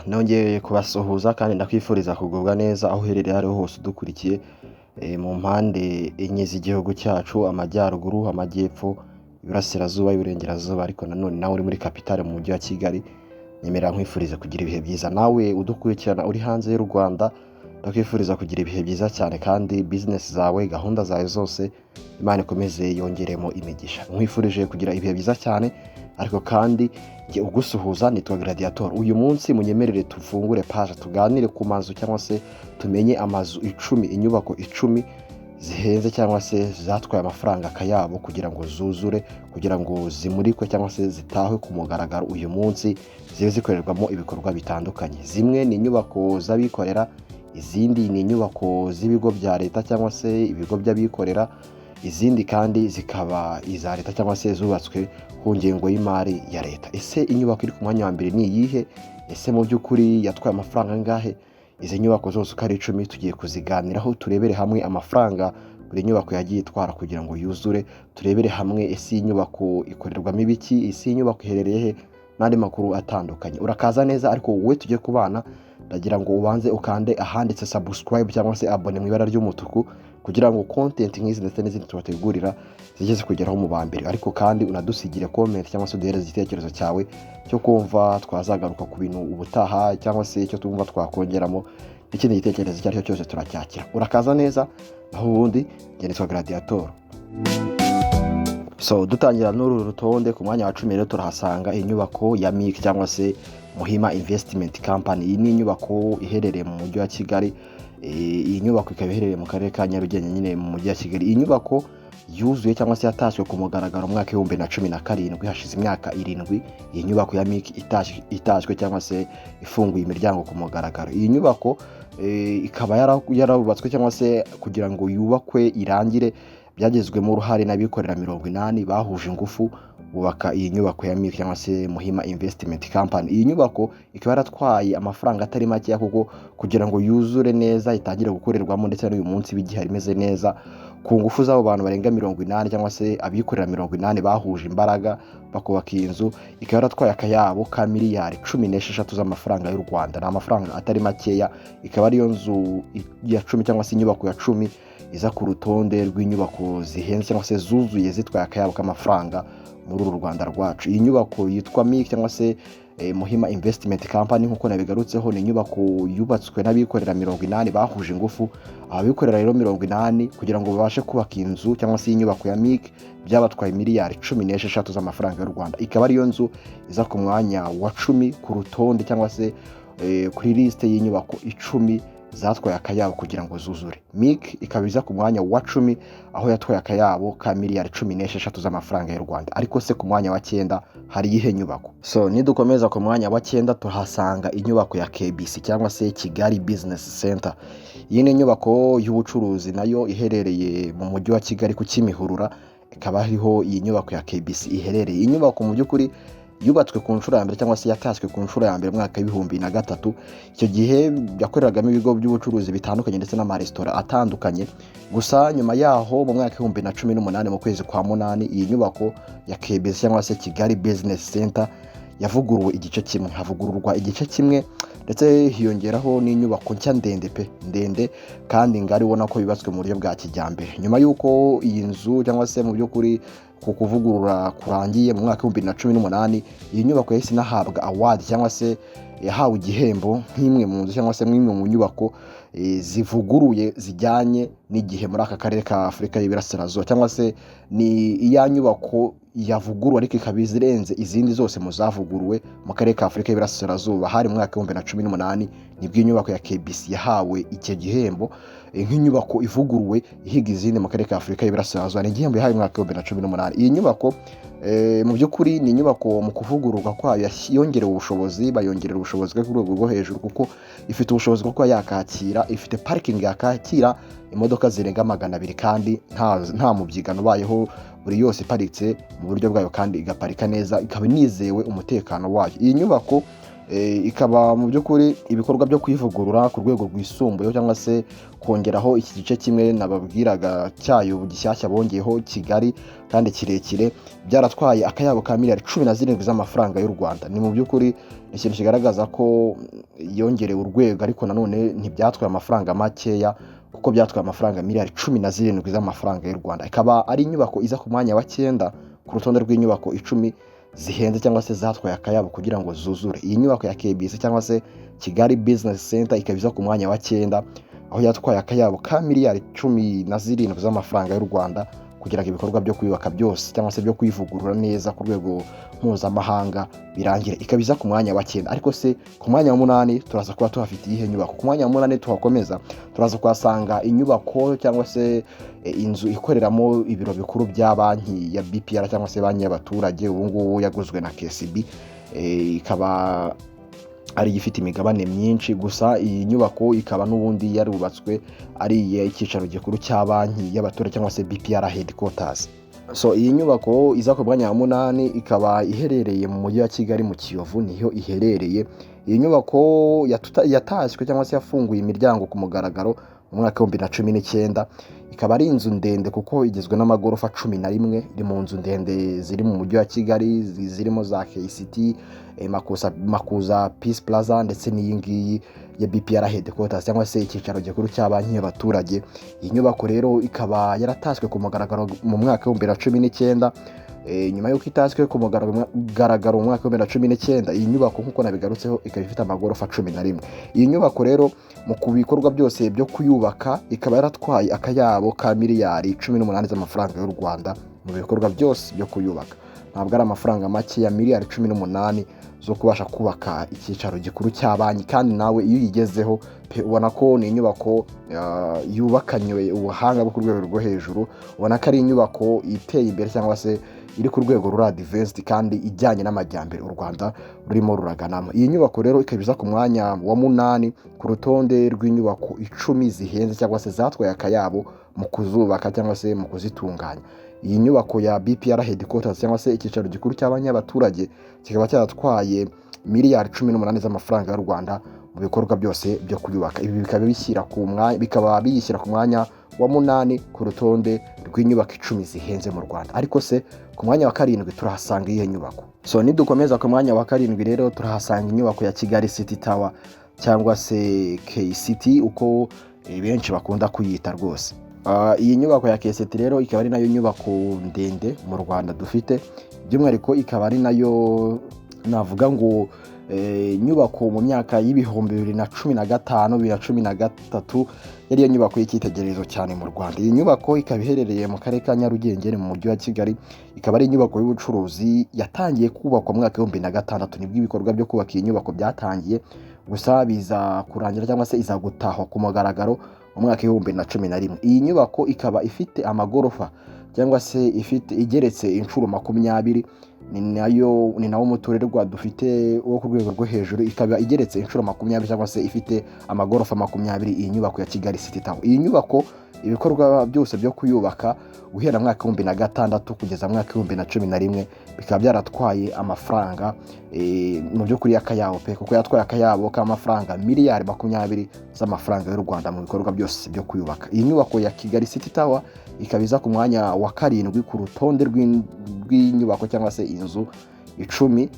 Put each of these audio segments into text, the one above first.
Nongeye kubasuhuza kandi ndakwifuriza kugubwa neza aho uherereye ariho hose udukurikiye mu mpande enye z'igihugu cyacu, amajyaruguru, amajyepfo, iburasirazuba, iburengerazuba, ariko nanone nawe uri muri kapitale mu mujyi wa Kigali, nyemerera nkwifuriza kugira ibihe byiza. Nawe udukurikirana uri hanze y'u Rwanda, ndakwifuriza kugira ibihe byiza cyane kandi business zawe, gahunda zawe zose Imana ikomeze yongeremo imigisha. Nkwifurije kugira ibihe byiza cyane, ariko kandi ugusuhuza nitwa Gladiator. Uyu munsi munyemerere tufungure page tuganire ku mazu cyangwa se tumenye amazu 10, inyubako 10 zihenze cyangwa se zatwaye amafaranga akayabo kugira ngo zuzure, kugira ngo zimurikwe cyangwa se zitahwe ku mugaragaro uyu munsi, zibe zikorerwamo ibikorwa bitandukanye. Zimwe ni inyubako z'abikorera, izindi ni inyubako z'ibigo bya leta cyangwa se ibigo by'abikorera, izindi kandi zikaba iza leta cyangwa se zubatswe ku ngengo y'imari ya leta. Ese inyubako iri ku mwanya wa mbere ni iyihe? Ese mu by'ukuri yatwaye amafaranga angahe? Izi nyubako zose uko ari 10 tugiye kuziganiraho, turebere hamwe amafaranga buri nyubako yagiye itwara kugira ngo yuzure, turebere hamwe ese iyi nyubako ikorerwamo ibiki, ese iyi nyubako iherereye he, n'andi makuru atandukanye. Urakaza neza, ariko wowe tugiye kubana ndagira ngo ubanze ukande ahanditse subscribe cyangwa se abone mu ibara ry'umutuku kugira ngo content nk'izi ndetse n'izindi tubategurira zigeze kugeraho mu bambere. Ariko kandi unadusigire comment cyangwa se uduhereze igitekerezo cyawe cyo kumva twazagaruka ku bintu ubutaha cyangwa se icyo tumva twakongeramo, n'ikindi gitekerezo icyo ari cyo cyose turacyakira. Urakaza neza, naho ubundi njye nitwa Gladiator. Dutangira n'uru rutonde ku mwanya wa 10 rero turahasanga inyubako ya MIC cyangwa se Muhima Investment Company. Iyi ni inyubako iherereye mu mujyi wa Kigali. Iyi nyubako ikaba iherereye mu karere ka Nyarugenge nyine mu mujyi wa Kigali. Iyi nyubako yuzuye cyangwa se yatashywe ku mugaragaro mu mwaka 2017, hashize imyaka 7 iyi nyubako ya MIC itashywe cyangwa se ifunguye imiryango ku mugaragaro. Iyi nyubako ikaba yarabubatswe cyangwa se kugira ngo yubakwe irangire byagezwemo uruhare n'abikorera 80 bahuje ingufu bubaka iyi nyubako ya MIC cyangwa se Muhima Investment Company. Iyi nyubako ikaba yaratwaye amafaranga atari make kuko kugira ngo yuzure neza itangire gukorerwamo, ndetse n'uyu munsi bigihari imeze neza ku ngufu z'abo bantu barenga 80 cyangwa se abikorera 80 bahuje imbaraga bakubaka iyi nzu. Ikaba yaratwaye akayabo ka miliyari 16 z'amafaranga y'u Rwanda. Ni amafaranga atari makeya. Ikaba ariyo nzu ya 10 cyangwa se inyubako ya 10 iza ku rutonde rw'inyubako zihenze cyangwa se zuzuye zitwaye akayabo k'amafaranga muri uru Rwanda rwacu. Iyi nyubako yitwa MIC cyangwa se Muhima Investment Company nk'uko nabigarutseho, ni inyubako yubatswe n'abikorera 80 bahuje ingufu. Abikorera rero 80 kugira ngo babashe kubaka inzu cyangwa se inyubako ya MIC byabatwaye miliyari 16 z'amafaranga y'u Rwanda. Ikaba ariyo nzu iza ku mwanya wa 10 ku rutonde cyangwa se kuri liste y'inyubako 10 zatwaye akayabo kugira ngo zuzure. MIC ikaba iza ku mwanya wa 10 aho yatwaye akayabo ka miliyari 16 z'amafaranga y'u Rwanda. Ariko se ku mwanya wa 9 hari ihe nyubako? Nidukomeza ku mwanya wa 9 tuhasanga inyubako ya KBC cyangwa se Kigali Business Center. Iyi ni inyubako y'ubucuruzi nayo iherereye mu mujyi wa Kigali ku Kimihurura. Ikaba hariho iyi nyubako ya KBC iherereye. Iyi nyubako mu by'ukuri yubatswe ku nshuro ya mbere cyangwa se yatashywe ku nshuro ya mbere mu mwaka 2003. Icyo gihe yakoreragamo ibigo by'ubucuruzi bitandukanye ndetse n'amaresitora atandukanye. Gusa nyuma yaho mu mwaka 2018 mu kwezi kwa 8 iyi nyubako ya KBC cyangwa se Kigali Business Center yavuguruwe igice kimwe. Havugururwa igice kimwe ndetse hiyongeraho n'inyubako nshya ndende kandi ngari, ubona ko yubatswe mu buryo bwa kijyambere. Nyuma y'uko iyi nzu cyangwa se mu by'ukuri ku kuvugurura kurangiye mu mwaka 2018, iyi nyubako yahise inahabwa award cyangwa se yahawe igihembo nk'imwe mu nzu cyangwa se nk'imwe mu nyubako zivuguruye zijyanye n'igihe muri aka karere ka Afurika y'Iburasirazuba, cyangwa se ni iya nyubako yavuguruwe ariko ikaba izirenze izindi zose mu zavuguruwe mu karere ka Afurika y'Iburasirazuba. Hari mu mwaka 2018 nibwo inyubako ya KBC yahawe icyo gihembo nk'inyubako ivuguruwe ihiga izindi mu karere ka Afurika y'Iburasirazuba. Ni igihembo yahawe mu mwaka 2018. Iyi nyubako mu by'ukuri ni inyubako mu kuvugururwa kwayo yongerewe ubushobozi, bayongerera ubushobozi bwo ku rwego rwo hejuru kuko ifite ubushobozi bwo kuba yakakira, ifite parking yakakira imodoka zirenga 200 kandi nta mubyigano ubayeho, buri yose iparitse mu buryo bwayo kandi igaparika neza, ikaba nizewe umutekano wayo. Iyi nyubako ikaba mu by'ukuri ibikorwa byo kwivugurura ku rwego rwisumbuyeho cyangwa se kongeraho iki gice kimwe nababwiraga cyayo gishyashya bongeyeho kigari kandi kirekire, byaratwaye akayabo ka miliyari 17 z'amafaranga y'u Rwanda. Ni mu by'ukuri ikintu kigaragaza ko yongerewe urwego, ariko nanone ntibyatwaye amafaranga makeya kuko byatwaye amafaranga miliyari 17 z'amafaranga y'u Rwanda. Ikaba ari inyubako iza ku mwanya wa 9 ku rutonde rw'inyubako 10 zihenze cyangwa se zatwaye akayabo kugira ngo zuzure. Iyi nyubako ya KBC cyangwa se Kigali Business Center ikaba iza ku mwanya wa 9, aho yatwaye akayabo ka miliyari 17 z'amafaranga y'u Rwanda kugira ngo ibikorwa byo kwiyubaka byose cyangwa se byo kwivugurura neza ku rwego mpuzamahanga birangire. Ikaba iza ku mwanya wa 9, ariko se ku mwanya wa 8 turaza kuba tuhafite iyihe nyubako? Ku mwanya wa 8 tuhakomeza turaza kuhasanga inyubako cyangwa se inzu ikoreramo ibiro bikuru bya banki ya BPR cyangwa se banki y'abaturage, ubu ngubu yaguzwe na KCB. Ikaba ari ifite imigabane myinshi, gusa iyi nyubako ikaba n'ubundi yarubatswe ari icyicaro gikuru cya banki y'abaturage cyangwa se BPR headquarters. So iyi nyubako iza ku mwanya wa 8 ikaba iherereye mu mujyi wa Kigali mu Kiyovu, niho iherereye. Iyi nyubako yatashywe cyangwa se yafunguye imiryango ku mugaragaro mu mwaka wa 2019. Ikaba ari inzu ndende kuko igizwe n'amagorofa 11, iri mu nzu ndende ziri mu mujyi wa Kigali zirimo za KCT, Makuza Peace Plaza ndetse n'iyi ngiyi ya BPR headquarters cyangwa se icyicaro gikuru cya banki y'abaturage. Iyi nyubako rero ikaba yaratashywe ku mugaragaro mu mwaka wa 2019. Nyuma y'uko itashywe ku mugaragaro mu mwaka wa 2019, iyi nyubako nk'uko nabigarutseho ikaba ifite amagorofa 11. Iyi nyubako rero mu kubikorwa byose byo kuyubaka ikaba yaratwaye akayabo ka miliyari 18 z'amafaranga y'u Rwanda mu bikorwa byose byo kuyubaka. Ntabwo ari amafaranga make ya miliyari 18 zo kubasha kubaka icyicaro gikuru cya banki, kandi nawe iyo uyigezeho ubona ko ni inyubako yubakanywe ubuhanga bwo ku rwego rwo hejuru. Ubona ko ari inyubako iteye imbere cyangwa se iri ku rwego rura advanced kandi ijyanye n'amajyambere u Rwanda rurimo ruraganamo. Iyi nyubako rero ikaba iza ku mwanya wa 8 ku rutonde rw'inyubako 10 zihenze cyangwa se zatwaye akayabo mu kuzubaka cyangwa se mu kuzitunganya. Iyi nyubako ya BPR headquarters cyangwa se icyicaro gikuru cy'abanki y'abaturage kikaba cyaratwaye miliyari 18 z'amafaranga y'u Rwanda mu bikorwa byose byo kuyubaka. Ibi bikaba biyishyira ku mwanya wa 8 ku rutonde rw'inyubako 10 zihenze mu Rwanda. Ariko se ku mwanya wa 7 turahasanga iyihe nyubako? So nidukomeza ku mwanya wa 7 rero turahasanga inyubako ya Kigali City Tower cyangwa se KCT uko benshi bakunda kuyita rwose. Iyi nyubako ya KCT rero ikaba ari nayo nyubako ndende mu Rwanda dufite, by'umwihariko ikaba ari nayo navuga ngo nyubako mu myaka y'ibihumbi 2015 2013 yari nyubako y'icyitegererezo cyane mu Rwanda. Iyi nyubako ikaba iherereye mu karere ka Nyarugenge mu mujyi wa Kigali. Ikaba ari inyubako y'ubucuruzi yatangiye kubakwa mu mwaka wa 2006, nibwo ibikorwa byo kubaka iyi nyubako byatangiye, gusa biza kurangira cyangwa se iza gutahwa ku mugaragaro mu mwaka wa 2011. Iyi nyubako ikaba ifite amagorofa cyangwa se igeretse inshuro 20, ni nawo muturirwa dufite wo ku rwego rwo hejuru. Ikaba igeretse inshuro 20 cyangwa se ifite amagorofa 20. Iyi nyubako ya Kigali City Tower, iyi nyubako ibikorwa byose byo kuyubaka guhera mu mwaka wa 2006 kugeza mu mwaka wa 2011 bikaba byaratwaye amafaranga mu byo kuri akayabo pe, kuko yatwaye akayabo k'amafaranga miliyari 20 z'amafaranga y'u Rwanda mu bikorwa byose byo kuyubaka. Iyi nyubako ya Kigali City Tower ikaba iza ku mwanya wa 7 ku rutonde rw'inyubako cyangwa se inzu 10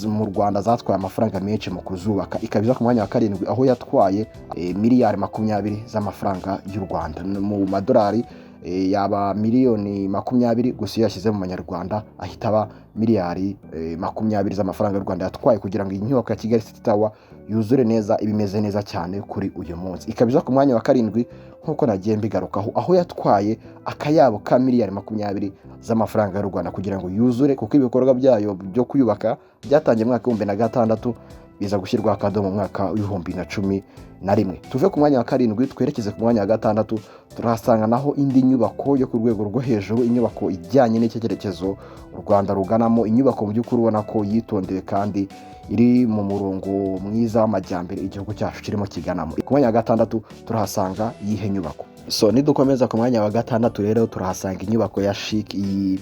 mu Rwanda zatwaye amafaranga menshi mu kuzubaka. Ikaba iza ku mwanya wa 7 aho yatwaye miliyari 20 z'amafaranga y'u Rwanda. Mu madolari yaba miliyoni 20, gusa iyo yashyize mu manyarwanda ahita aba miliyari 20 z'amafaranga y'u Rwanda yatwaye kugira ngo iyi nyubako ya Kigali City Tower yuzure neza, ibimeze neza cyane kuri uyu munsi. Ikaba iza ku mwanya wa 7 nk'uko nagiye mbigarukaho, aho yatwaye akayabo ka miliyari 20 z'amafaranga y'u Rwanda kugira ngo yuzure, kuko ibikorwa byayo byo kuyubaka byatangiye mu mwaka wa 2006 biza gushyirwa akadomo mu mwaka wa 2011. Tuve ku mwanya wa 7 twerekeze ku mwanya wa 6, turahasanga naho indi nyubako yo ku rwego rwo hejuru, inyubako ijyanye n'icyerekezo u Rwanda ruganamo, inyubako mu by'ukuri ubona ko yitondewe kandi iri mu murongo mwiza w'amajyambere igihugu cyacu kirimo kiganamo. Ku mwanya wa 6 turahasanga yihe nyubako? So nidukomeza ku mwanya wa 6 rero turahasanga inyubako ya Chic. Ni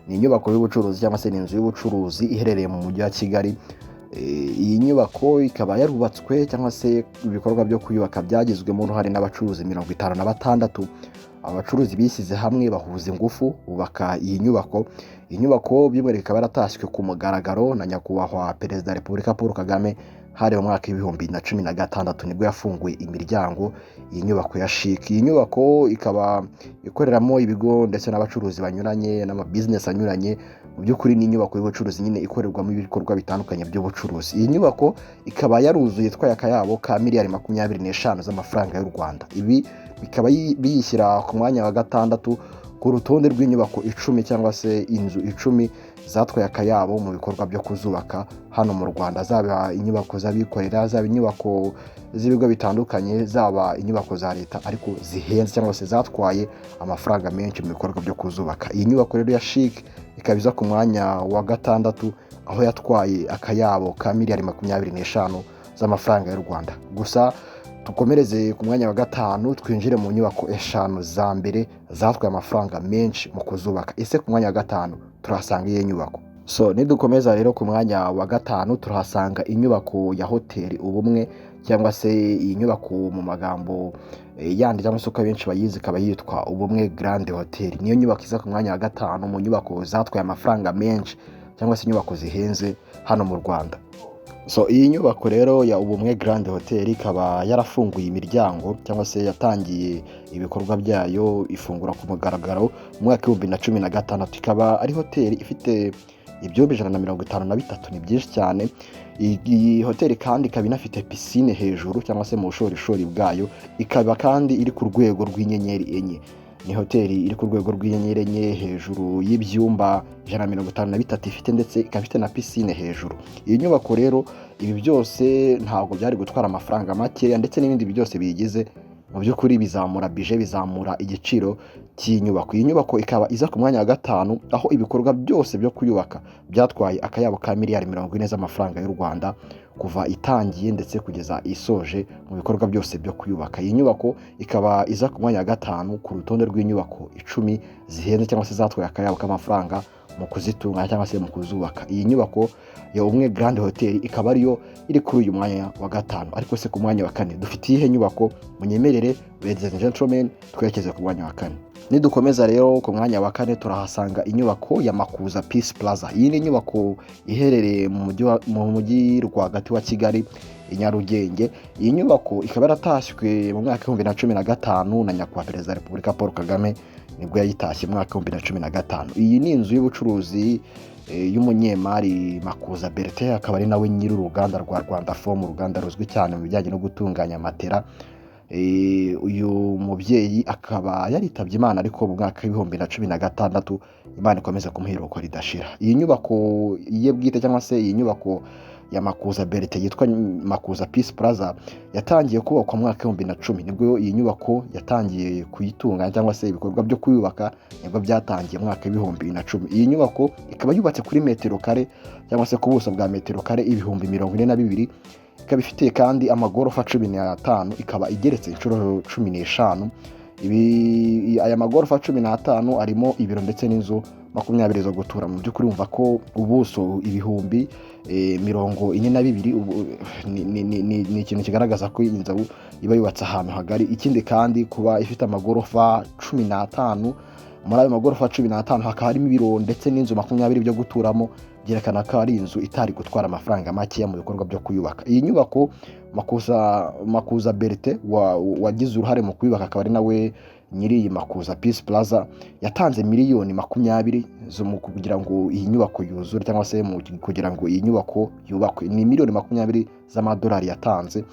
inyubako y'ubucuruzi cyangwa se ni inzu y'ubucuruzi iherereye mu mujyi wa Kigali. Iyi nyubako ikaba yarubatswe cyangwa se ibikorwa byo kuyubaka byagizwemo uruhare n'abacuruzi 56. Abacuruzi bishyize hamwe bahuza ingufu bubaka iyi nyubako. Iyi nyubako by'umwihariko ikaba yaratashywe ku mugaragaro na nyakubahwa Perezida wa Repubulika Paul Kagame hari mu mwaka w'2016 nibwo yafunguye imiryango iyi nyubako ya Chic. Iyi nyubako ikaba ikoreramo ibigo ndetse n'abacuruzi banyuranye n'amabizinesi anyuranye. Mu by'ukuri ni inyubako y'ubucuruzi nyine ikorerwamo ibikorwa bitandukanye by'ubucuruzi. Iyi nyubako ikaba yaruzuye itwaye akayabo ka miliyari 25 z'amafaranga y'u Rwanda. Ibi bikaba biyishyira ku mwanya wa 6 ku rutonde rw'inyubako 10 cyangwa se inzu 10 zatwaye akayabo mu bikorwa byo kuzubaka hano mu Rwanda, zaba inyubako z'abikorera, zaba inyubako z'ibigo bitandukanye, zaba inyubako za leta ariko zihenze cyangwa se zatwaye amafaranga menshi mu bikorwa byo kuzubaka. Iyi nyubako rero ya Chic ikaba iza ku mwanya wa 6 aho yatwaye akayabo ka miliyari 25 z'amafaranga y'u Rwanda. Gusa tukomereze ku mwanya wa 5 twinjire mu nyubako 5 za mbere zatwaye amafaranga menshi mu kuzubaka. Ese ku mwanya wa 5 turahasanga iyi nyubako? Nidukomeza rero ku mwanya wa 5 turahasanga inyubako ya hoteli Ubumwe cyangwa se iyi nyubako mu magambo yandi cyangwa se uko benshi bayizi ikaba yitwa Ubumwe Grand Hotel. Niyo nyubako iza ku mwanya wa 5 mu nyubako zatwaye amafaranga menshi cyangwa se inyubako zihenze hano mu Rwanda. Iyi nyubako rero ya Ubumwe Grand Hotel ikaba yarafunguye imiryango cyangwa se yatangiye ibikorwa byayo ifungura ku mugaragaro mu mwaka w'2016. Ikaba ari hoteli ifite ibyumba 153, ni byinshi cyane. Iyi hoteli kandi ikaba inafite piscine hejuru cyangwa se mu bushorishori bwayo. Ikaba kandi iri ku rwego rw'inyenyeri 4. Ni hoteli iri ku rwego rw'inyenyeri 4 hejuru y'ibyumba 153 ifite, ndetse ikaba ifite na piscine hejuru. Iyi nyubako rero ibi byose ntabwo byari gutwara amafaranga makeya, ndetse n'ibindi byose biyigize mu by'ukuri bizamura bije, bizamura igiciro cy'inyubako. Iyi nyubako ikaba iza ku mwanya wa 5 aho ibikorwa byose byo kuyubaka byatwaye akayabo ka miliyari 40 z'amafaranga y'u Rwanda kuva itangiye ndetse kugeza isoje mu bikorwa byose byo kuyubaka. Iyi nyubako ikaba iza ku mwanya wa 5 ku rutonde rw'inyubako 10 zihenze cyangwa se zatwaye akayabo k'amafaranga mu kuzitunganya cyangwa se mu kuzubaka. Iyi nyubako ya Ubumwe Grand Hotel ikaba ariyo iri kuri uyu mwanya wa 5. Ariko se ku mwanya wa 4 dufite ihe nyubako? Munyemerere ladies and gentlemen twerekeze ku mwanya wa 4. Nidukomeza rero ku mwanya wa 4 turahasanga inyubako ya Makuza Peace Plaza. Iyi ni inyubako iherereye mu mujyi rwagati wa Kigali i Nyarugenge. Iyi nyubako ikaba yaratashywe mu mwaka w'2015 na nyakubahwa Perezida wa Repubulika Paul Kagame nibwo yayitashye mu mwaka w'2015. Iyi ni inzu y'ubucuruzi y'umunyemari Makuza Bertin, akaba ari nawe nyiri uruganda rwa Rwanda Foam, uruganda ruzwi cyane mu bijyanye no gutunganya matera. Uyu mubyeyi akaba yaritabye Imana ariko mu mwaka w'2016 Imana ikomeza kumuhiruko ridashira. Iyi nyubako ye bwite cyangwa se iyi nyubako ya Makuza Bertin yitwa Makuza Peace Plaza yatangiye kubakwa mu mwaka w'2010. Nibwo iyi nyubako yatangiye kuyitunganya cyangwa se ibikorwa byo kuyubaka nibwo byatangiye mu mwaka w'2010. Iyi nyubako ikaba yubatse kuri metero kare cyangwa se ku buso bwa metero kare 42,000. Ikaba ifite kandi amagorofa 15, ikaba igeretse inshuro 15. Aya magorofa 15 arimo ibiro ndetse n'inzu 20 zo gutura. Mu by'ukuri umva ko ubuso 42,000 ni ikintu kigaragaza ko iyi nzu iba yubatse ahantu hagari. Ikindi kandi kuba ifite amagorofa 15, muri ayo magorofa 15 hakaba harimo ibiro ndetse n'inzu 20 byo guturamo, byerekana ko ari inzu itari gutwara amafaranga makeya mu bikorwa byo kuyubaka. Iyi nyubako Makuza Bertin wagize uruhare mu kuyubaka, akaba ari nawe nyiri iyi Makuza Peace Plaza, yatanze miliyoni 20 zo mu kugira ngo iyi nyubako yuzure cyangwa se kugira ngo iyi nyubako yubakwe. Ni miliyoni 20 z'amadolari yatanze.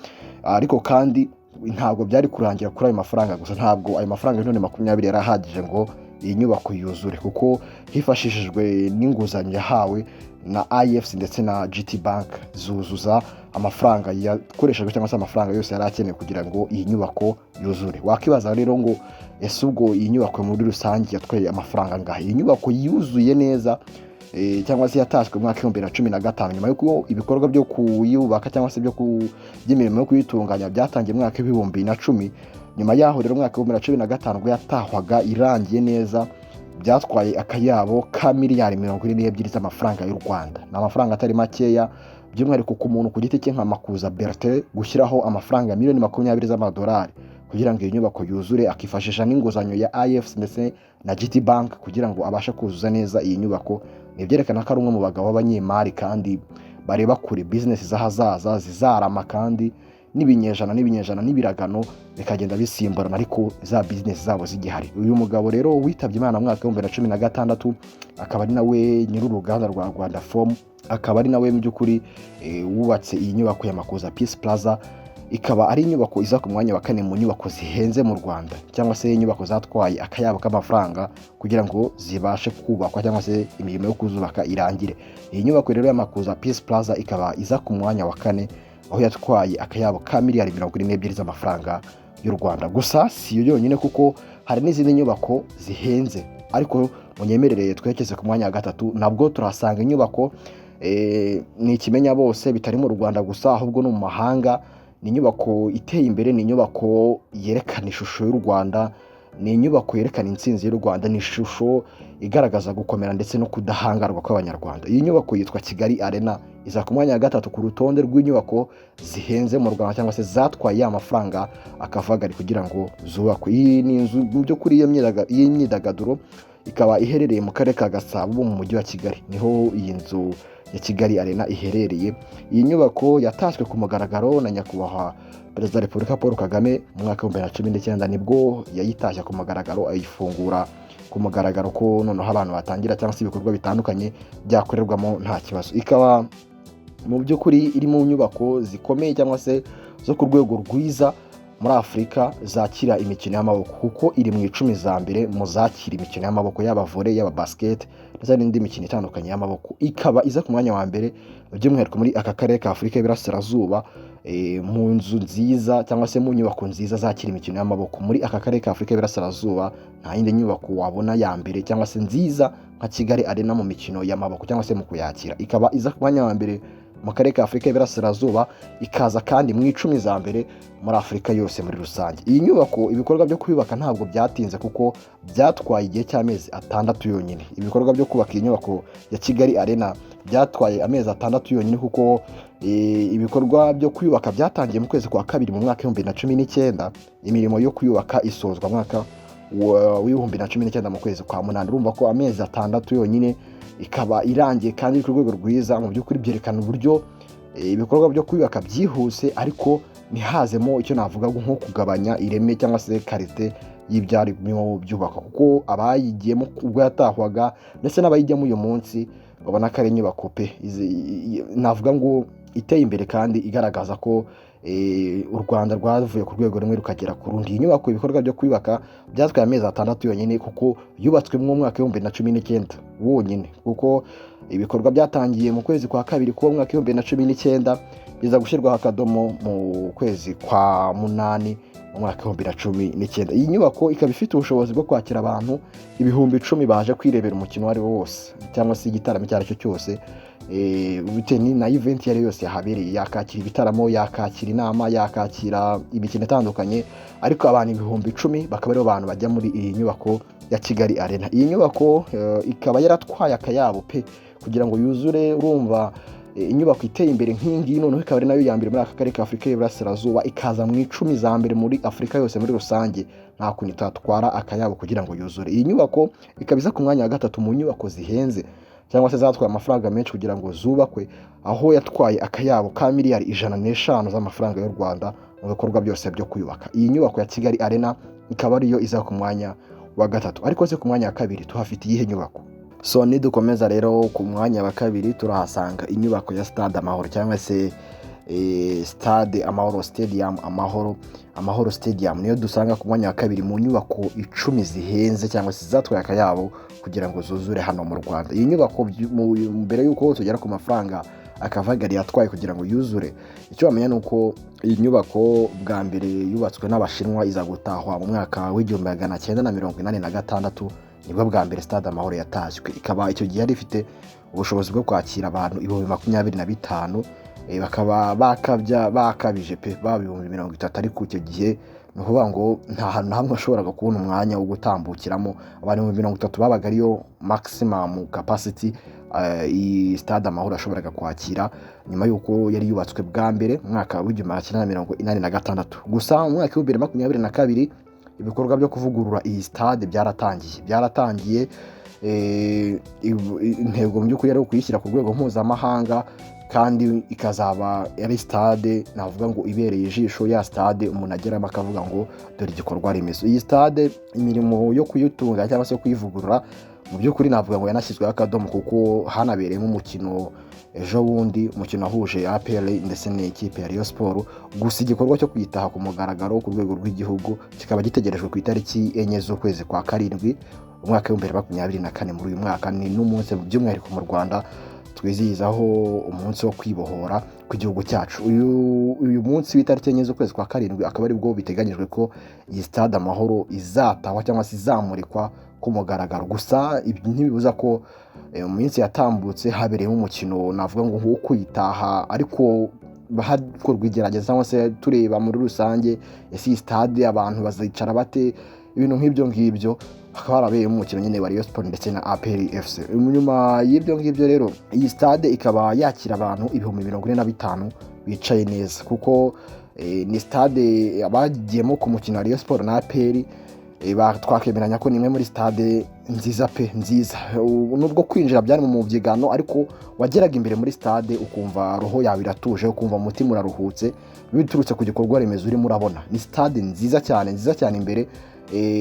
Ariko kandi ntabwo byari kurangira kuri ayo mafaranga gusa. Ntabwo ayo mafaranga miliyoni 20 yarahagije ngo iyi nyubako yuzure, kuko hifashishijwe n'inguzanyo yahawe na IFC ndetse na GT Bank zuzuza amafaranga yakoreshejwe cyangwa se amafaranga yose yari akenewe kugira ngo iyi nyubako yuzure. Wakibaza rero ngo ese ubwo iyi nyubako muri rusange yatwaye amafaranga angahe? Iyi nyubako yuzuye neza cyangwa se yatashywe mu mwaka w'2015 nyuma y'uko ibikorwa byo kuyubaka cyangwa se by'imirimo yo kuyitunganya byatangiye mu mwaka w'2010. Nyuma yaho rero mu mwaka w'2015 ubwo yatahwaga irangiye neza, byatwaye akayabo ka miliyari 42 z'amafaranga y'u Rwanda. Ni amafaranga atari makeya by'umwihariko ku muntu ku giti cye nka Makuza Bertin gushyiraho amafaranga miliyoni 20 z'amadolari kugira ngo iyo nyubako yuzure, akifashisha n'inguzanyo ya IFC ndetse na GT Bank kugira ngo abashe kuzuza neza iyi nyubako. Ni byerekana ko ari umwe mu bagabo b'abanyemari kandi bareba kure business z'ahazaza zizarama kandi n'ibinyejana n'ibiragano bikagenda bisimburana ariko za business zabo zigihari. Uyu mugabo rero witabye Imana mu mwaka wa 2016 akaba ari nawe nyir'uruganda rwa Rwanda Form, akaba ari nawe mu by'ukuri wubatse iyi nyubako ya Makuza Peace Plaza. Ikaba ari inyubako iza ku mwanya wa 4 mu nyubako zihenze mu Rwanda, cyangwa se inyubako zatwaye akayabo k'amafaranga kugira ngo zibashe kubakwa cyangwa se imirimo yo kuzubaka irangire. Iyi nyubako rero ya Makuza Peace Plaza ikaba iza ku mwanya wa 4 aho yatwaye akayabo ka miliyari 42 z'amafaranga y'u Rwanda. Gusa si yo yonyine kuko hari n'izindi nyubako zihenze, ariko munyemerereye twekeze ku mwanya wa 3 nabwo turasanga inyubako ni ikimenya bose bitari mu Rwanda gusa ahubwo no mu mahanga. Ni inyubako iteye imbere, ni inyubako yerekana ishusho y'u Rwanda, ni inyubako yerekana intsinzi y'u Rwanda, ni ishusho igaragaza gukomera ndetse no kudahangarwa kw'abanyarwanda. Iyi nyubako yitwa Kigali Arena, iza ku mwanya wa 3 ku rutonde rw'inyubako zihenze mu Rwanda cyangwa se zatwaye amafaranga akavagari kugira ngo zubakwe. Iyi ni inzu mu byo kuri y'imyidagaduro, ikaba iherereye mu karere ka Gasabo mu mujyi wa Kigali, niho iyi nzu ya Kigali Arena iherereye. Iyi nyubako yatashywe ku mugaragaro na nyakubahwa Perezida wa Repubulika Paul Kagame mu mwaka wa 2019, nibwo yayitashya ku mugaragaro ayifungura ku mugaragaro ko noneho abantu batangira cyangwa se ibikorwa bitandukanye byakorerwamo nta kibazo. Ikaba mu by'ukuri iri mu nyubako zikomeye cyangwa se zo ku rwego rwiza muri Afurika zakira imikino y'amaboko, kuko iri mu 10 za mbere mu zakira imikino y'amaboko, yaba volley, yaba basket ndetse n'indi mikino itandukanye y'amaboko. Ikaba iza ku mwanya wa mbere by'umwihariko muri aka karere ka Afurika y'Iburasirazuba mu nzu nziza cyangwa se mu nyubako nziza zakira imikino y'amaboko. Muri aka karere ka Afurika y'Iburasirazuba nta yindi nyubako wabona ya mbere cyangwa se nziza nka Kigali Arena mu mikino y'amaboko cyangwa se mu kuyakira. Ikaba iza ku mwanya wa mbere mu karere ka Afurika y'Iburasirazuba, ikaza kandi mu 10 za mbere muri Afurika yose muri rusange. Iyi nyubako ibikorwa byo kuyubaka ntabwo byatinze kuko byatwaye igihe cy'amezi 6 yonyine. Ibikorwa byo kubaka iyi nyubako ya Kigali Arena byatwaye amezi 6 yonyine kuko ibikorwa byo kuyubaka byatangiye mu kwezi kwa 2 mu mwaka wa 2019, imirimo yo kuyubaka isozwa mu mwaka wa 2019 mu kwezi kwa 8. Urumva ko amezi 6 yonyine ikaba irangiye kandi ku rwego rwiza. Mu by'ukuri byerekana uburyo ibikorwa byo kuyubaka byihuse, ariko ntihazemo icyo navuga nko kugabanya ireme cyangwa se karite y'ibyari byubaka, kuko abayigiyemo ubwo yatahwaga ndetse n'abayijyamo uyu munsi babona ko ari inyubako pe navuga ngo iteye imbere kandi igaragaza ko u Rwanda rwavuye ku rwego rumwe rukagera ku rundi. Iyi nyubako ibikorwa byo kuyubaka byatwaye amezi 6 yonyine kuko yubatswe mu mwaka wa 2019 wonyine, kuko ibikorwa byatangiye mu kwezi kwa 2 ku mwaka wa 2019 biza gushyirwaho akadomo mu kwezi kwa 8 mu mwaka wa 2019. Iyi nyubako ikaba ifite ubushobozi bwo kwakira abantu 10,000 baje kwirebera umukino wari wose cyangwa se igitaramo cyaricyo cyose, bitewe na event yari yose yahabereye, yakakira ibitaramo, yakakira inama, yakakira imikino itandukanye, ariko abantu 10,000 bakaba ari abantu bajya muri iyi nyubako ya Kigali Arena. Iyi nyubako ikaba yaratwaye akayabo pe kugira ngo yuzure. Urumva inyubako iteye imbere nk'ingi noneho ikaba ari nayo ya mbere muri aka karere ka Afurika y'Iburasirazuba, ikaza mu 10 za mbere muri Afurika yose muri rusange, nta kuntu itatwara akayabo kugira ngo yuzure. Iyi nyubako ikabiza ku mwanya wa 3 mu nyubako zihenze cyangwa se zatwaye amafaranga menshi kugira ngo zubakwe, aho yatwaye akayabo ka miliyari 105 z'amafaranga y'u Rwanda mu bikorwa byose byo kuyubaka. Iyi nyubako ya Kigali Arena ikaba ariyo iza ku mwanya wa 3, ariko se ku mwanya wa 2 tuhafite iyihe nyubako? So nidukomeza rero ku mwanya wa 2 turahasanga inyubako ya Stade Amahoro cyangwa se Stade Amahoro Stadium, Amahoro Stadium niyo dusanga ku mwanya wa 2 mu nyubako 10 zihenze cyangwa se zatwaye akayabo kugira ngo zuzure hano mu Rwanda. Iyi nyubako mbere yuko tugera ku mafaranga akavagari yatwaye kugira ngo yuzure, icyo bamenya nuko iyi nyubako bwa mbere yubatswe n'Abashinwa, iza gutahwa mu mwaka wa 1986, nibwo bwa mbere Stade Amahoro yatashywe. Ikaba icyo gihe yari ifite ubushobozi bwo kwakira abantu 25,000 bakaba bakabije pe ibihumbi 30, ariko icyo gihe ni ukuvuga ngo nta hantu na hamwe washoboraga kubona umwanya wo gutambukiramo. Abantu ibihumbi 30 babaga ariyo maximum capacity iyi stade Amahoro yashoboraga kwakira, nyuma y'uko yari yubatswe bwa mbere mu mwaka w'1986. Gusa mu mwaka w'2022 ibikorwa byo kuvugurura iyi stade byaratangiye. Intego mu by'ukuri ari ukuyishyira ku rwego mpuzamahanga, kandi ikazaba ari stade navuga ngo ibereye ijisho, ya stade umuntu ageramo akavuga ngo dore igikorwa remezo. Iyi stade imirimo yo kuyitunga cyangwa se kuyivugurura mu by'ukuri navuga ngo yanashyizweho akadomo, kuko hanabereyemo umukino ejo bundi, umukino wahuje APR ndetse n'ikipe ya Rayon Sport. Gusa igikorwa cyo kuyitaha ku mugaragaro ku rwego rw'igihugu kikaba gitegerejwe ku itariki 4 z'ukwezi kwa karindwi umwaka w'2024. Muri uyu mwaka ni n'umunsi by'umwihariko mu Rwanda twizihizaho umunsi wo kwibohora kw'igihugu cyacu. Uyu munsi w'itariki 4 z'ukwezi kwa karindwi akaba ari bwo biteganyijwe ko iyi stade Amahoro izatahwa cyangwa se izamurikwa ku mugaragaro. Gusa ibi ntibibuza ko mu minsi yatambutse habereyemo umukino navuga ngo nko kuyitaha, ariko hakorwa igerageza cyangwa se tureba muri rusange ese iyi stade abantu bazicara bate, ibintu nk'ibyo ngibyo. Hakaba harabereyemo umukino nyine wa Rayon Sport ndetse na APR FC. Nyuma y'ibyo ngibyo rero iyi stade ikaba yakira abantu ibihumbi 45 bicaye neza, kuko ni stade abagiyemo ku mukino wa Rayon Sport na APR twakemeranya ko ni imwe muri stade nziza pe nziza. Nubwo kwinjira byari mu byigano, ariko wageraga imbere muri stade ukumva roho yawe iratuje, ukumva umutima uraruhutse biturutse ku gikorwa remezo urimo urabona. Ni stade nziza cyane imbere.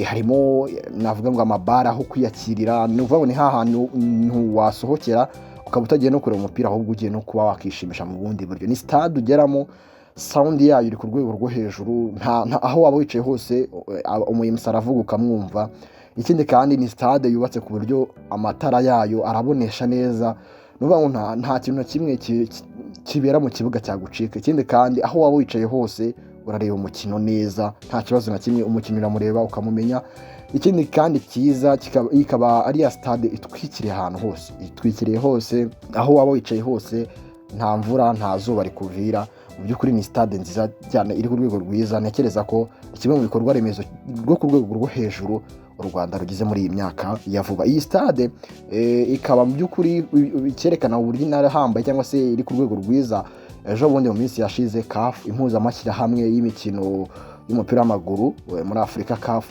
Harimo navuga ngo amabara aho kwiyakirira, ni ukuvuga ngo ni hahantu wasohokera ukaba utagiye no kureba umupira, ahubwo ugiye no kuba wakishimisha mu bundi buryo. Ni stade ugeramo sound yayo iri ku rwego rwo hejuru, aho waba wicaye hose umuyimsi aravuga ukamwumva. Ikindi kandi ni stade yubatse ku buryo amatara yayo arabonesha neza, ni ukuvuga ngo nta kintu na kimwe kibera mu kibuga cyagucika. Ikindi kandi aho waba wicaye hose urareba umukino neza, nta kibazo na kimwe, umukino uramureba ukamumenya. Ikindi kandi cyiza ikaba ari ya stade itwikiriye hose, aho waba wicaye hose nta mvura nta zuba rikuvira. Mu by'ukuri ni stade nziza cyane iri ku rwego rwiza. Ntekereza ko kimwe mu bikorwa remezo rwo ku rwego rwo hejuru u Rwanda rugize muri iyi myaka ya vuba. Iyi stade ikaba mu by'ukuri cyerekana uburyo inahambaye cyangwa se iri ku rwego rwiza. Ejo bundi mu minsi yashize CAF, impuzamashyirahamwe y'imikino y'umupira w'amaguru muri Afurika, CAF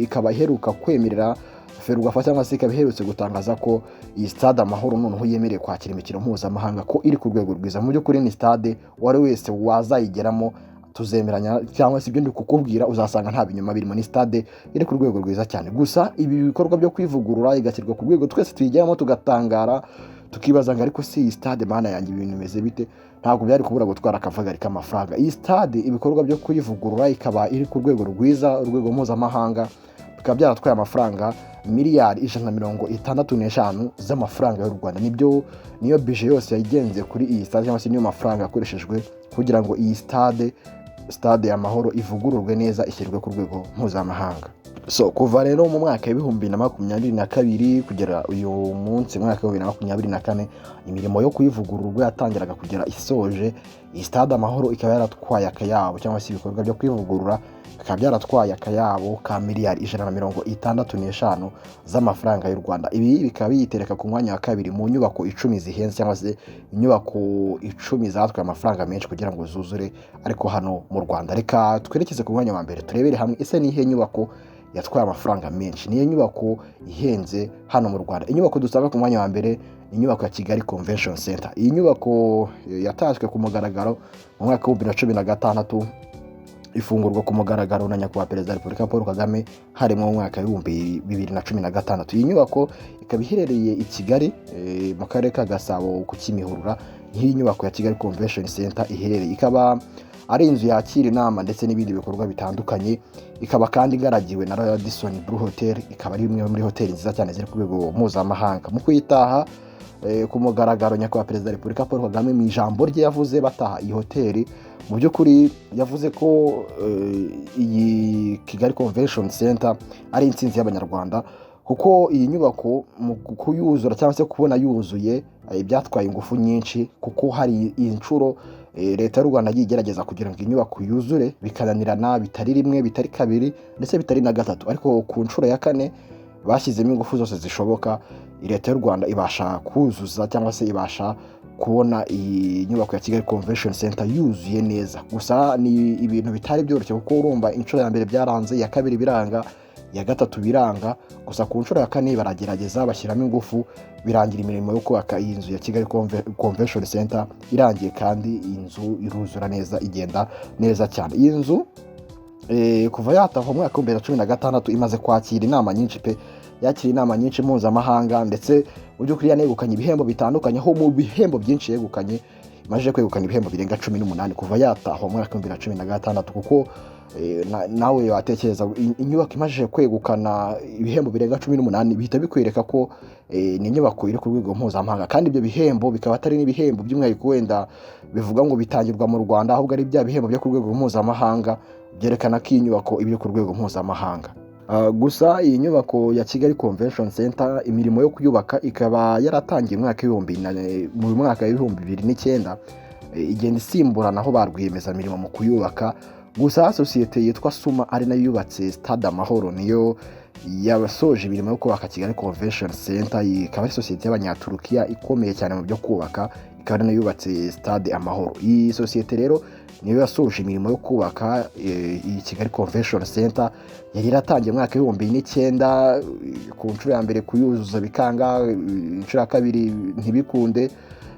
ikaba iheruka kwemerera Ferwafa cyangwa se ikaba iherutse gutangaza ko iyi stade Amahoro noneho yemereye kwakira imikino mpuzamahanga, ko iri ku rwego rwiza. Mu by'ukuri ni stade uwari wese wazayigeramo tuzemeranya, cyangwa se ibyo ndi kukubwira uzasanga nta binyuma birimo. Ni stade iri ku rwego rwiza cyane. Gusa ibi bikorwa byo kwivugurura igashyirwa ku rwego twese tuyijyamo tugatangara, tukibaza ngo ariko si iyi stade mana yanjye ibintu bimeze bite, ntabwo byari kubura gutwara akavagari k'amafaranga. Iyi stade ibikorwa byo kuyivugurura ikaba iri ku rwego rwiza, urwego mpuzamahanga, bikaba byaratwaye amafaranga miliyari 165 z'amafaranga y'u Rwanda. Niyo bije yose yagenze kuri iyi stade, cyangwa se niyo mafaranga yakoreshejwe kugira ngo iyi stade y'Amahoro ivugururwe neza, ishyirwe ku rwego mpuzamahanga. Kuva rero mu mwaka w'2022 kugera uyu munsi mu mwaka w'2024 imirimo yo kuyivugurura ubwo yatangiraga kugera isoje. Iyi stade Amahoro ikaba yaratwaye akayabo, cyangwa se ibikorwa byo kwivugurura bikaba byaratwaye akayabo ka miliyari 165 z'amafaranga y'u Rwanda. Ibi bikaba biyitereka ku mwanya wa kabiri mu nyubako 10 zihenze, cyangwa se inyubako 10 zatwaye amafaranga menshi kugira ngo zuzure ariko hano mu Rwanda. Reka twerekeze ku mwanya wa mbere turebere hamwe ese ni ihe nyubako yatwaye amafaranga menshi, niyo nyubako ihenze hano mu Rwanda. Inyubako dusanga ku mwanya wa mbere ni inyubako ya Kigali Convention Center. Iyi nyubako yatashywe ku mugaragaro mu mwaka wa 2016, ifungurwa ku mugaragaro na nyakubahwa Perezida wa Repubulika Paul Kagame hari mu mwaka wa 2016. Iyi nyubako ikaba iherereye i Kigali mu karere ka Gasabo ku Kimihurura. Iyi nyubako ya Kigali Convention Center iherereye, ikaba ari inzu yakira inama ndetse n'ibindi bikorwa bitandukanye. Ikaba kandi igaragiwe na Radisson Blu Hotel, ikaba ari imwe muri hoteli nziza cyane ziri ku rwego mpuzamahanga. Mu kuyitaha ku mugaragaro, nyakubahwa Perezida wa Repubulika Paul Kagame mu ijambo rye yavuze bataha iyi hoteli, mu by'ukuri yavuze ko iyi Kigali Convention Center ari intsinzi y'Abanyarwanda, kuko iyi nyubako mu kuyuzura cyangwa se kubona yuzuye byatwaye ingufu nyinshi, kuko hari inshuro leta y'u Rwanda yagiye igerageza kugira ngo inyubako yuzure bikananirana, bitari rimwe, bitari kabiri, ndetse bitari na gatatu, ariko ku nshuro ya kane bashyizemo ingufu zose zishoboka, leta y'u Rwanda ibasha kuzuza cyangwa se ibasha kubona iyi nyubako ya Kigali Convention Center yuzuye neza. Gusa ni ibintu bitari byoroshye, kuko urumva inshuro ya mbere byaranze, iya kabiri biranga, iya gatatu biranga, gusa ku nshuro ya kane baragerageza bashyiramo ingufu, birangira imirimo yo kubaka iyi nzu ya Kigali Convention Center irangiye, kandi iyi nzu iruzura neza, igenda neza cyane. Iyi nzu kuva yataha mu mwaka wa 2016 imaze kwakira inama nyinshi pe, yakira inama nyinshi mpuzamahanga, ndetse mu by'ukuri yanegukanye ibihembo bitandukanye. Aho mu bihembo byinshi yegukanye, imaze kwegukana ibihembo birenga 18 kuva yataha mu mwaka wa 2016, kuko nawe watekereza inyubako imaze kwegukana ibihembo birenga 18 bihita bikwereka ko ni inyubako iri ku rwego mpuzamahanga, kandi ibyo bihembo bikaba atari n'ibihembo by'umwihariko wenda bivuga ngo bitangirwa mu Rwanda, ahubwo ari bya bihembo byo ku rwego mpuzamahanga, byerekana ko iyi nyubako iri ku rwego mpuzamahanga. Gusa iyi nyubako ya Kigali Convention Center imirimo yo kuyubaka ikaba yaratangiye mu mwaka wa 2009, igenda isimburana aho ba rwiyemezamirimo mu kuyubaka. Gusa sosiyete yitwa Suma ari nayo yubatse Stade Amahoro, niyo yasoje imirimo yo kubaka Kigali Convention Center. Ikaba ari sosiyete y'Abanyaturukiya ikomeye cyane mu byo kubaka, ikaba ari nayo yubatse Stade Amahoro. Iyi sosiyete rero niyo yasoje imirimo yo kubaka iyi Kigali Convention Center. Yari yaratangiye mu mwaka wa 2009, ku nshuro ya mbere kuyuzuza bikanga, inshuro ya kabiri ntibikunde,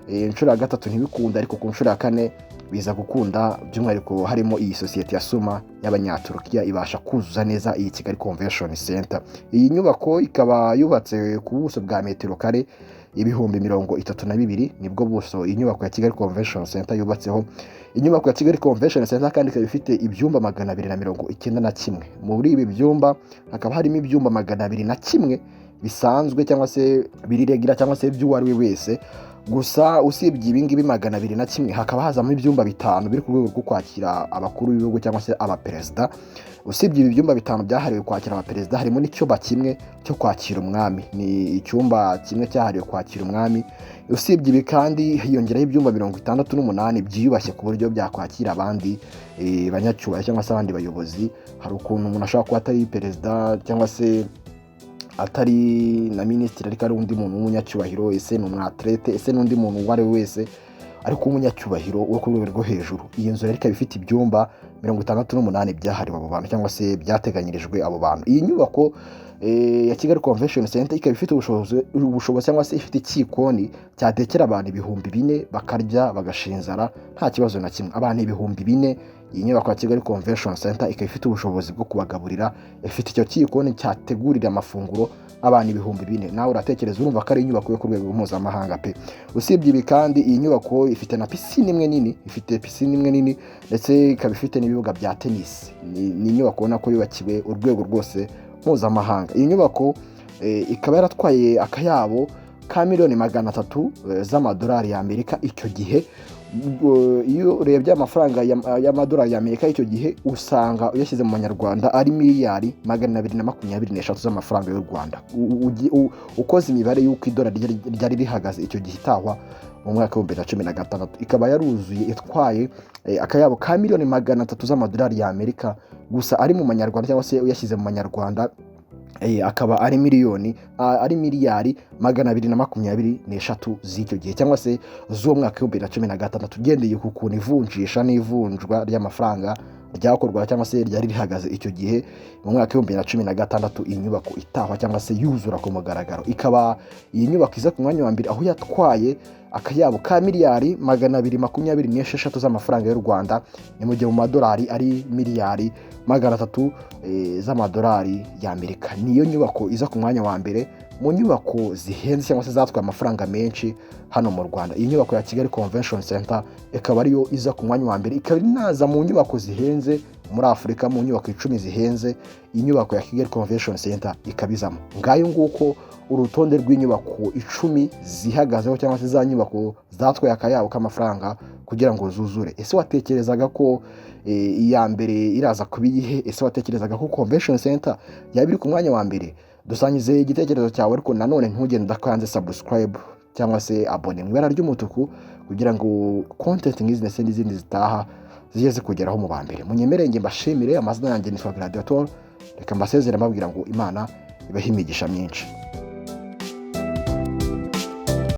inshuro ya gatatu ntibikunde, ariko ku nshuro ya kane biza gukunda, by'umwihariko harimo iyi sosiyete ya Suma y'Abanyaturukiya ibasha kuzuza neza iyi Kigali Convention Center. Iyi nyubako ikaba yubatse ku buso bwa metero kare ibihumbi 32, nibwo buso iyi nyubako ya Kigali Convention Center yubatseho. Inyubako ya Kigali Convention Center kandi ikaba ifite ibyumba 291. Muri ibi byumba hakaba harimo ibyumba 201 bisanzwe cyangwa se biriregira cyangwa se by'uwari we wese. Gusa usibye ibingibi 201, hakaba hazamo ibyumba 5 biri ku rwego rwo kwakira abakuru b'ibihugu cyangwa se abaperezida. Usibye ibi byumba 5 byahariwe kwakira abaperezida, harimo n'icyumba kimwe cyo kwakira umwami, ni icyumba kimwe cyahariwe kwakira umwami. Usibye ibi kandi hiyongeraho ibyumba 68 byiyubashye ku buryo byakwakira abandi banyacyubahiro cyangwa se abandi bayobozi. Hari ukuntu umuntu ashobora kuba atari perezida cyangwa se atari na minisitiri, ariko ari undi muntu w'umunyacyubahiro, ese ni umwatlete, ese n'undi muntu uwo ari we wese, ariko umunyacyubahiro wo ku rwego rwo hejuru. Iyi nzu rero ikaba ifite ibyumba 68 byahariwe abo bantu cyangwa se byateganyirijwe abo bantu. Iyi nyubako ya Kigali Convention Center ikaba ifite ubushobozi cyangwa se ifite ikikoni cyatekera abantu 4,000 bakarya bagashinzara nta kibazo na kimwe. Abantu 4,000, iyi nyubako ya Kigali Convention Center ikaba ifite ubushobozi bwo kubagaburira, ifite icyo kikoni cyategurira amafunguro abantu 4,000. Nawe uratekereza, urumva ko ari inyubako yo ku rwego mpuzamahanga pe. Usibye ibi kandi iyi nyubako ifite na piscine imwe nini, ndetse ikaba ifite n'ibibuga bya tennis. Ni inyubako ubona ko yubakiwe urwego rwose mpuzamahanga. Iyi nyubako ikaba yaratwaye akayabo ka $300,000 z'amadolari y'Amerika icyo gihe. Iyo urebye amafaranga y'amadolari y'Amerika icyo gihe, usanga uyashyize mu manyarwanda ari miliyari 223 z'amafaranga y'u Rwanda. Ukoze imibare y'uko idolari ryari rihagaze icyo gihe itahwa mu mwaka wa 2016, ikaba yaruzuye itwaye akayabo ka $300,000 z'amadolari y'Amerika. Gusa ari mu manyarwanda cyangwa se uyashyize mu manyarwanda akaba ari miliyari 223 z'icyo gihe, cyangwa se z'uwo mwaka wa 2016, ugendeye ku kuntu ivunjisha n'ivunjwa ry'amafaranga ryakorwa cyangwa se ryari rihagaze icyo gihe mu mwaka wa 2016. Iyi nyubako itahwa cyangwa se yuzura ku mugaragaro. Ikaba iyi nyubako iza ku mwanya wa mbere, aho yatwaye akayabo ka miliyari 226 z'amafaranga y'u Rwanda, ni mu gihe mu madolari ari miliyari 300 z'amadolari y'Amerika. Niyo nyubako iza ku mwanya wa mbere mu nyubako zihenze cyangwa se zatwaye amafaranga menshi hano mu Rwanda. Iyi nyubako ya Kigali Convention Center ikaba ariyo iza ku mwanya wa mbere, ikaba inaza mu nyubako zihenze muri Afurika, mu nyubako 10 zihenze. Iyi nyubako ya Kigali Convention Center ikabizamo. Ngayo nguko urutonde rw'inyubako 10 zihagazeho cyangwa se za nyubako zatwaye akayabo k'amafaranga kugira ngo zuzure. Ese watekerezaga ko iya mbere iraza kubiyihe? Ese watekerezaga ko Convention Center yaba iri ku mwanya wa mbere? dusangize igitekerezo cyawe, ariko nanone ntugende udakanze subscribe cyangwa se abone mu ibara ry'umutuku kugira ngo content nk'izi ndetse n'izindi zitaha zijye zikugeraho mu ba mbere. Munyemerenge mbashimire, amazina yanjye ni Gladiator, reka mbasezere mbabwira ngo Imana ibahe imigisha myinshi.